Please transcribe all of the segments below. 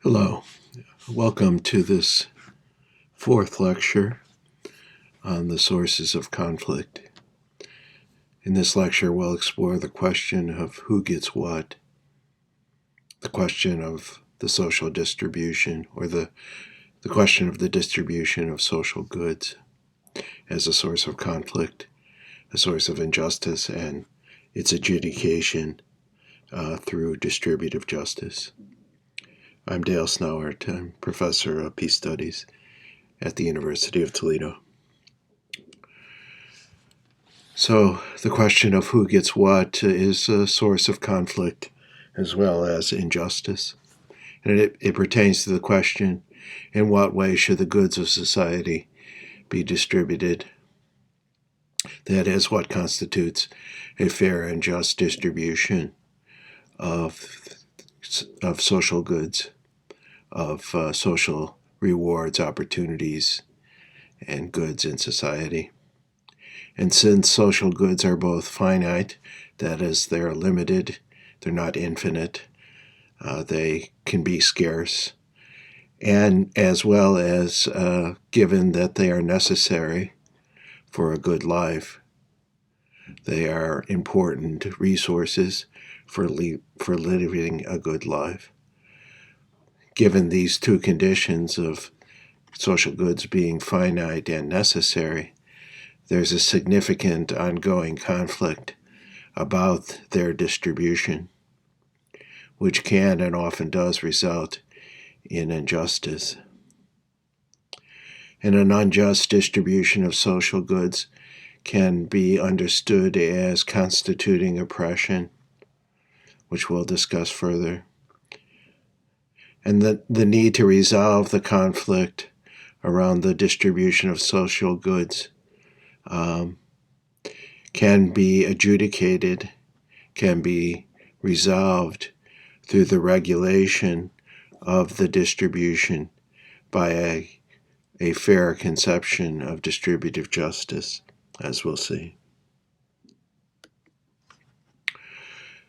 Hello, welcome to this fourth lecture on the sources of conflict. In this lecture, we'll explore the question of who gets what, the question of the social distribution, or the question of the distribution of social goods as a source of conflict, a source of injustice, and its adjudication through distributive justice. I'm Dale Snowart. I'm professor of peace studies at the University of Toledo. So the question of who gets what is a source of conflict as well as injustice. And it pertains to the question, in what way should the goods of society be distributed? That is, what constitutes a fair and just distribution of social goods, of social rewards, opportunities, and goods in society. And since social goods are both finite, that is, they're limited, they're not infinite, they can be scarce, and as well as given that they are necessary for a good life, they are important resources for living a good life. Given these two conditions of social goods being finite and necessary, there's a significant ongoing conflict about their distribution, which can and often does result in injustice. And an unjust distribution of social goods can be understood as constituting oppression, which we'll discuss further. And the need to resolve the conflict around the distribution of social goods can be adjudicated, can be resolved through the regulation of the distribution by a fair conception of distributive justice, as we'll see.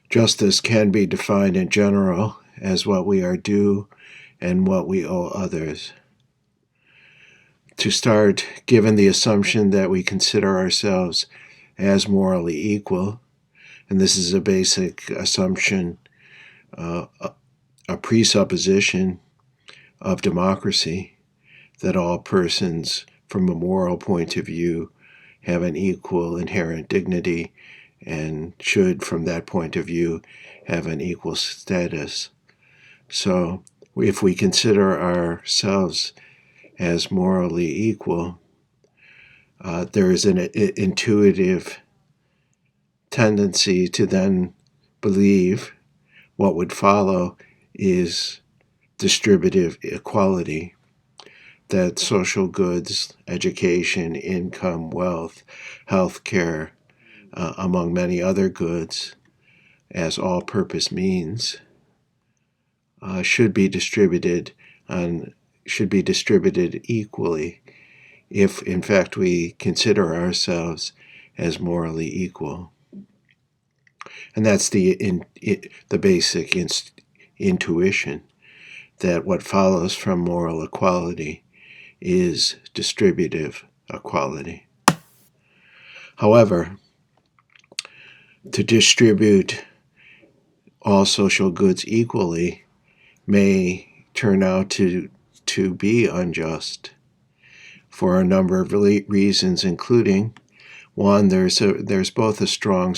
Justice can be defined in general as what we are due and what we owe others. To start, given the assumption that we consider ourselves as morally equal, and this is a basic assumption, a presupposition of democracy, that all persons from a moral point of view have an equal inherent dignity and should, from that point of view, have an equal status. So if we consider ourselves as morally equal, there is an intuitive tendency to then believe what would follow is distributive equality, that social goods, education, income, wealth, health care, among many other goods, as all-purpose means, should be distributed equally if, in fact, we consider ourselves as morally equal. And that's the basic intuition, that what follows from moral equality is distributive equality. However, to distribute all social goods equally may turn out to be unjust for a number of reasons, including one, there's a strong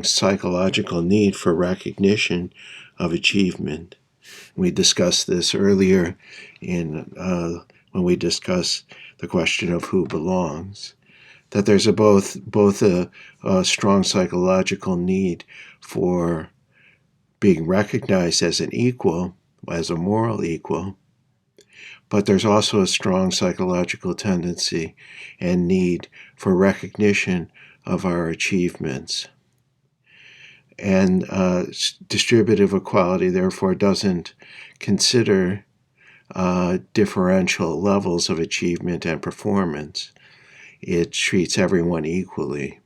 psychological need for recognition of achievement. We discussed this earlier when we discussed the question of who belongs, that there's both a strong psychological need for being recognized as an equal, as a moral equal, but there's also a strong psychological tendency and need for recognition of our achievements. And distributive equality, therefore, doesn't consider differential levels of achievement and performance. It treats everyone equally.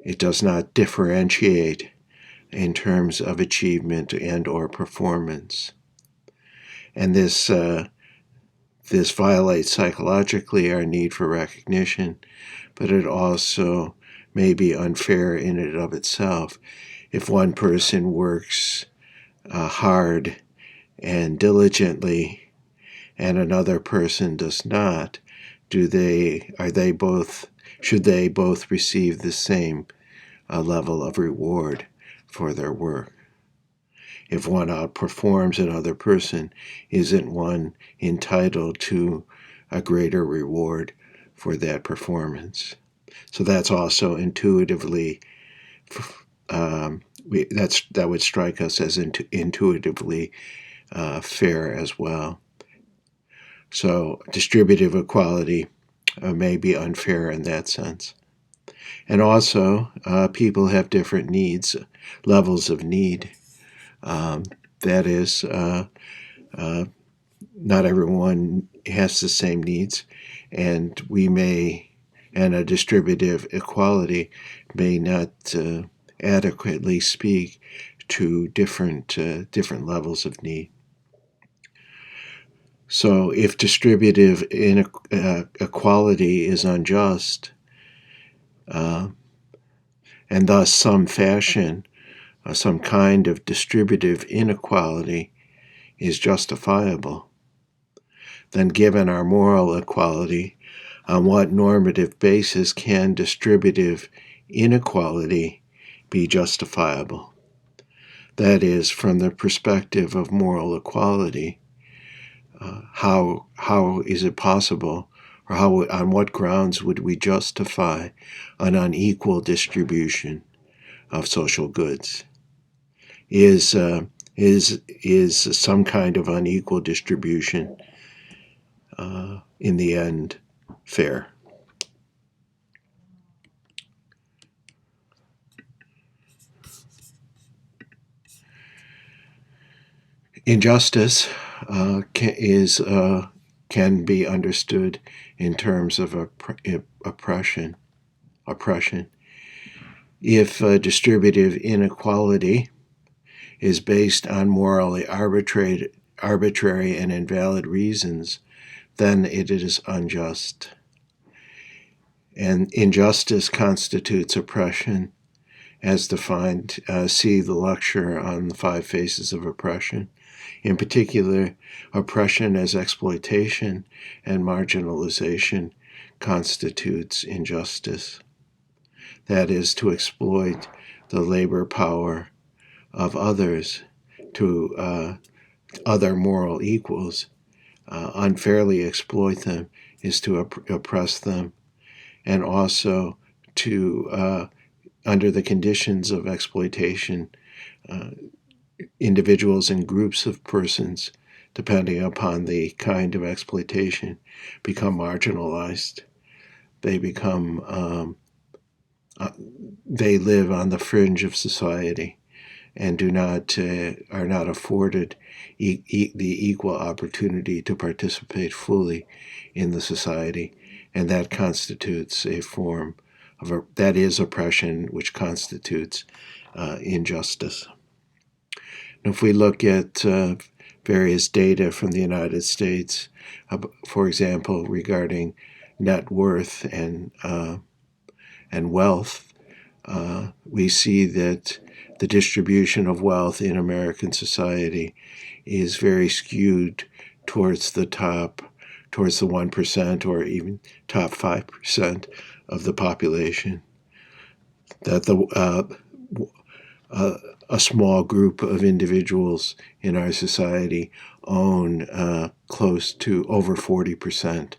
It does not differentiate in terms of achievement and or performance. And this violates psychologically our need for recognition, but it also may be unfair in and of itself. If one person works hard and diligently and another person does not, should they both receive the same level of reward for their work? If one outperforms another person, isn't one entitled to a greater reward for that performance? So that's also intuitively, that would strike us as intuitively fair as well. So distributive equality may be unfair in that sense. And also, people have different needs, levels of need. That is, not everyone has the same needs, and a distributive equality may not adequately speak to different levels of need. So if distributive equality is unjust, and thus some kind of distributive inequality is justifiable, then given our moral equality, on what normative basis can distributive inequality be justifiable? That is, from the perspective of moral equality, how is it possible, or on what grounds would we justify an unequal distribution of social goods? Is some kind of unequal distribution in the end fair? Injustice can be understood in terms of oppression. If distributive inequality is based on morally arbitrary and invalid reasons, then it is unjust. And injustice constitutes oppression, as defined. See the lecture on the 5 Faces of Oppression. In particular, oppression as exploitation and marginalization constitutes injustice. That is, to exploit the labor power of others, to other moral equals, unfairly exploit them, is to oppress them, and also to, under the conditions of exploitation, individuals and groups of persons, depending upon the kind of exploitation, become marginalized. They live on the fringe of society and are not afforded the equal opportunity to participate fully in the society, and that constitutes a form of that is oppression, which constitutes injustice. And if we look at various data from the United States, for example, regarding net worth and wealth, we see that the distribution of wealth in American society is very skewed towards the 1% or even top 5% of the population. That a small group of individuals in our society own close to over 40%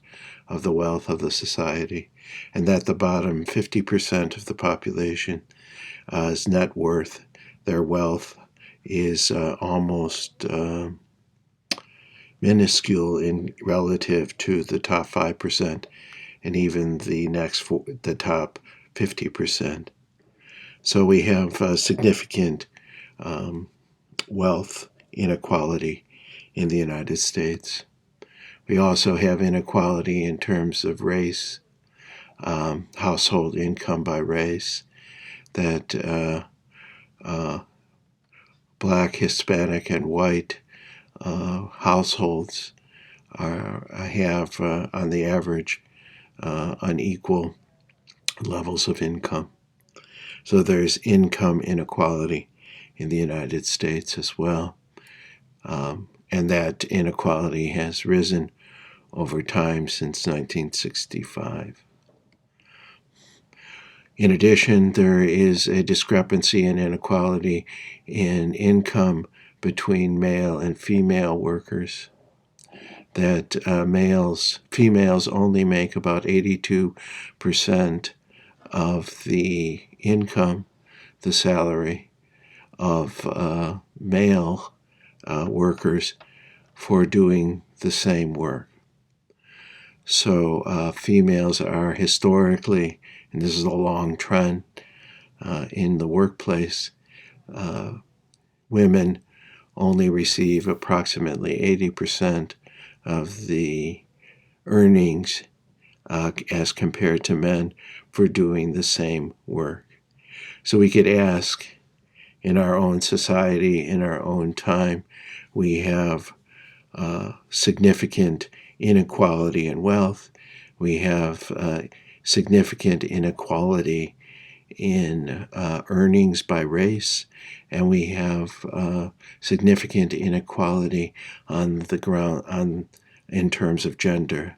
of the wealth of the society, and that the bottom 50% of the population is net worth. Their wealth is almost minuscule in relative to the top 5% and even the top 50%. So we have significant wealth inequality in the United States. We also have inequality in terms of race, household income by race, that Black, Hispanic, and white households have, on the average, unequal levels of income. So there's income inequality in the United States as well. And that inequality has risen over time since 1965. In addition, there is a discrepancy in inequality in income between male and female workers. That females only make about 82% of the income, the salary of male workers for doing the same work. So females are historically, and this is a long trend in the workplace, women only receive approximately 80% of the earnings as compared to men for doing the same work. So we could ask, in our own society, in our own time, we have significant inequality in wealth. We have significant inequality in earnings by race, and we have significant inequality on the ground in terms of gender,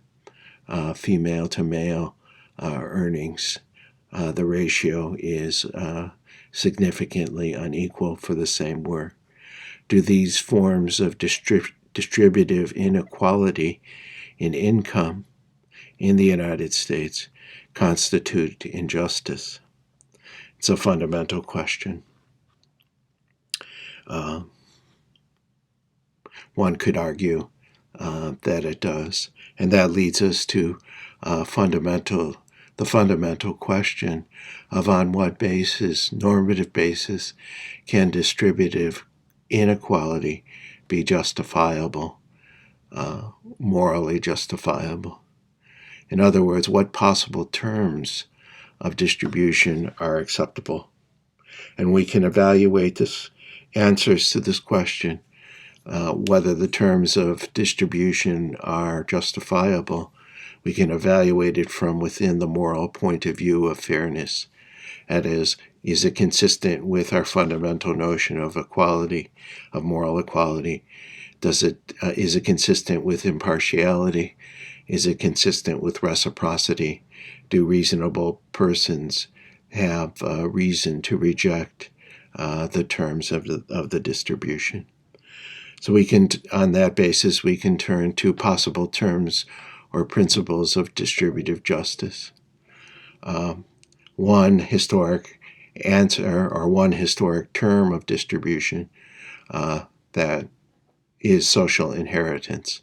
female to male earnings. The ratio is significantly unequal for the same work. Do these forms of distributive inequality in income in the United States constitute injustice? It's a fundamental question. One could argue that it does, and that leads us to the fundamental question of on what basis, normative basis, can distributive inequality be justifiable, morally justifiable. In other words, what possible terms of distribution are acceptable? And we can evaluate this answers to this question, whether the terms of distribution are justifiable. We can evaluate it from within the moral point of view of fairness. That is it consistent with our fundamental notion of equality, of moral equality? Is it consistent with impartiality? Is it consistent with reciprocity? Do reasonable persons have reason to reject the terms of the distribution? So we can, on that basis, we can turn to possible terms or principles of distributive justice. One historic answer or one historic term of distribution that is social inheritance,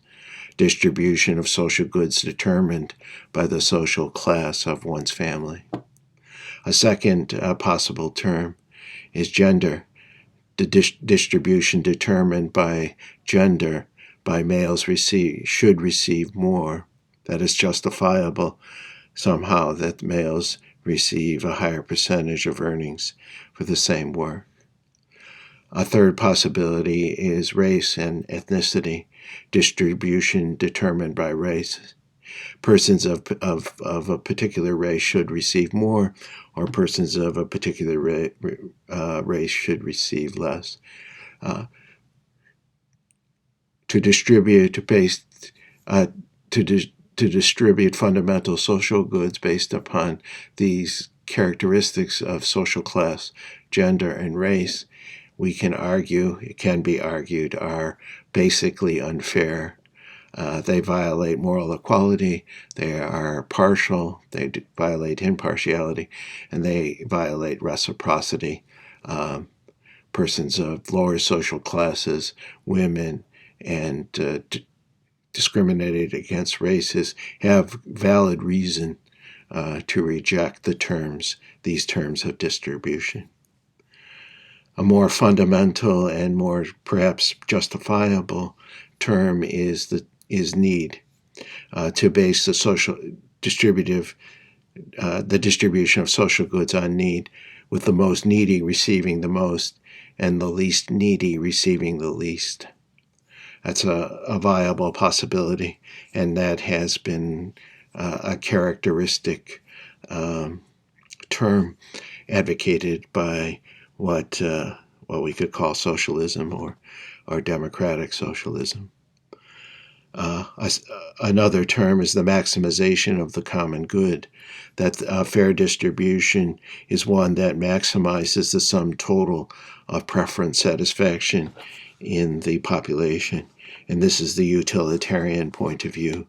distribution of social goods determined by the social class of one's family. A second possible term is gender, the distribution determined by gender by males should receive more. That is justifiable somehow that males receive a higher percentage of earnings for the same work. A third possibility is race and ethnicity, distribution determined by race. Persons of a particular race should receive more, or persons of a particular race should receive less. To distribute fundamental social goods based upon these characteristics of social class, gender, and race, we can argue, it can be argued, are basically unfair. They violate moral equality, they are partial, they violate impartiality, and they violate reciprocity. Persons of lower social classes, women, and discriminated against races have valid reason to reject these terms of distribution. A more fundamental and more perhaps justifiable term is need, to base the distribution of social goods on need, with the most needy receiving the most and the least needy receiving the least. That's a viable possibility, and that has been a characteristic term advocated by what we could call socialism or democratic socialism. Another term is the maximization of the common good, that fair distribution is one that maximizes the sum total of preference satisfaction in the population. And this is the utilitarian point of view,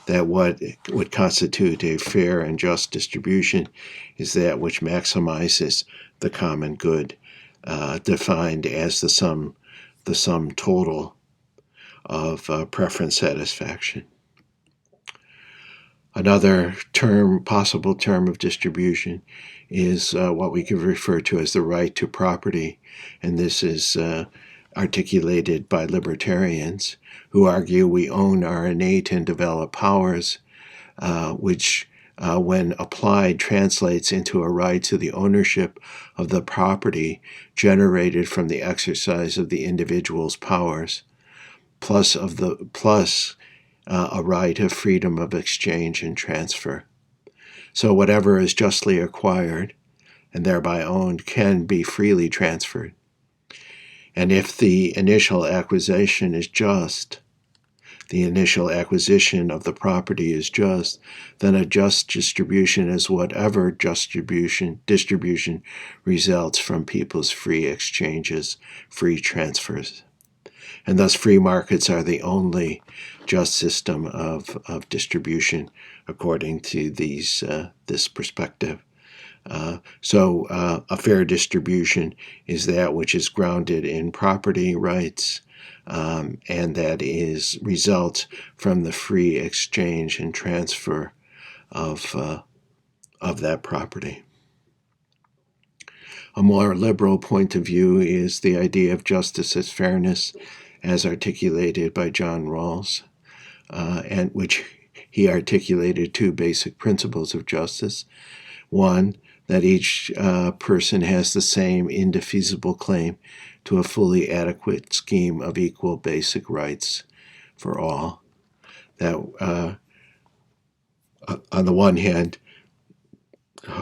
that what would constitute a fair and just distribution is that which maximizes the common good, defined as the sum total of preference satisfaction. Another possible term of distribution is what we could refer to as the right to property, and this is articulated by libertarians who argue we own our innate and developed powers, which when applied translates into a right to the ownership of the property generated from the exercise of the individual's powers, plus a right of freedom of exchange and transfer. So whatever is justly acquired and thereby owned can be freely transferred. And if the initial acquisition is just, the initial acquisition of the property is just, then a just distribution is whatever distribution results from people's free exchanges, free transfers. And thus free markets are the only just system of distribution according to this perspective. So a fair distribution is that which is grounded in property rights, and that results from the free exchange and transfer of that property. A more liberal point of view is the idea of justice as fairness, as articulated by John Rawls, and which he articulated two basic principles of justice. One, that each person has the same indefeasible claim to a fully adequate scheme of equal basic rights for all. That, on the one hand,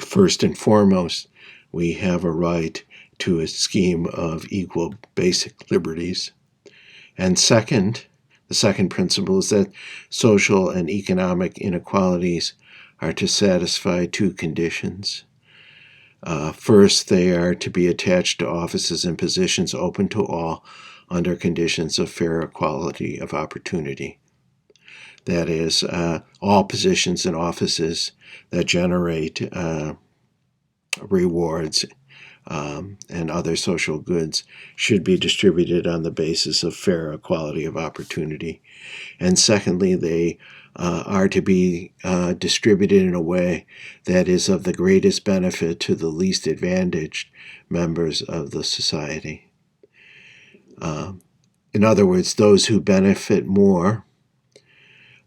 first and foremost, we have a right to a scheme of equal basic liberties. And second, the second principle is that social and economic inequalities are to satisfy two conditions. First, they are to be attached to offices and positions open to all under conditions of fair equality of opportunity. That is, all positions and offices that generate rewards and other social goods should be distributed on the basis of fair equality of opportunity. And secondly, they are to be distributed in a way that is of the greatest benefit to the least advantaged members of the society. In other words, those who benefit more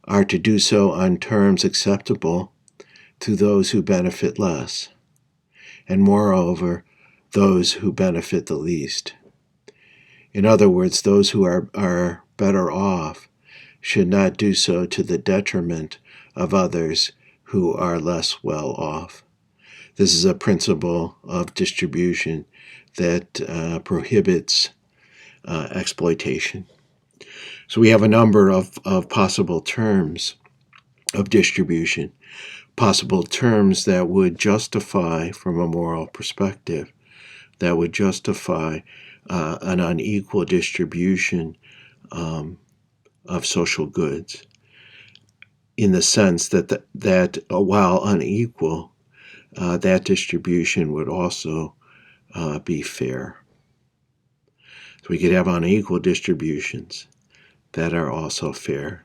are to do so on terms acceptable to those who benefit less, and moreover, those who benefit the least. In other words, those who are better off should not do so to the detriment of others who are less well off. This is a principle of distribution that prohibits exploitation. So we have a number of possible terms of distribution, possible terms that would justify, from a moral perspective, that would justify an unequal distribution of social goods, in the sense that while unequal, that distribution would also be fair. So we could have unequal distributions that are also fair.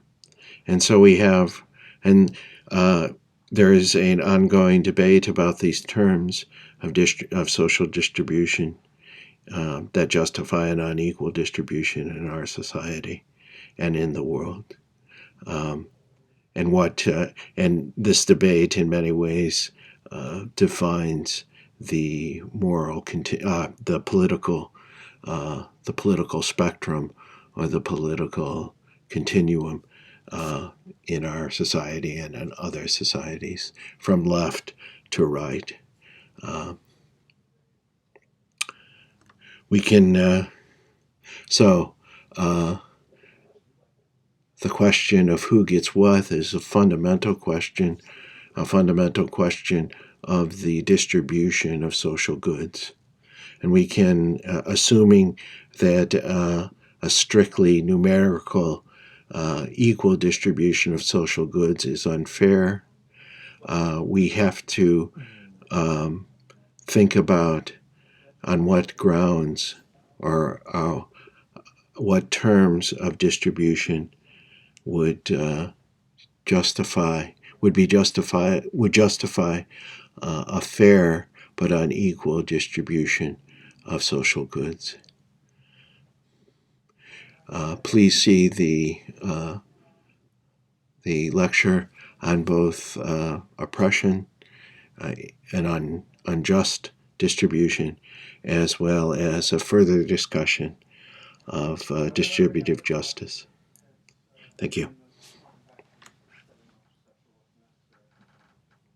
And so we have, and there is an ongoing debate about these terms of social distribution that justify an unequal distribution in our society and in the world. And this debate, in many ways, defines the political the political spectrum or the political continuum in our society and in other societies, from left to right. We can, so the question of who gets what is a fundamental question of the distribution of social goods. And we can, assuming that a strictly numerical equal distribution of social goods is unfair, we have to think about on what grounds or what terms of distribution would justify a fair but unequal distribution of social goods. Please see the lecture on both oppression and on unjust distribution, as well as a further discussion of distributive justice. Thank you.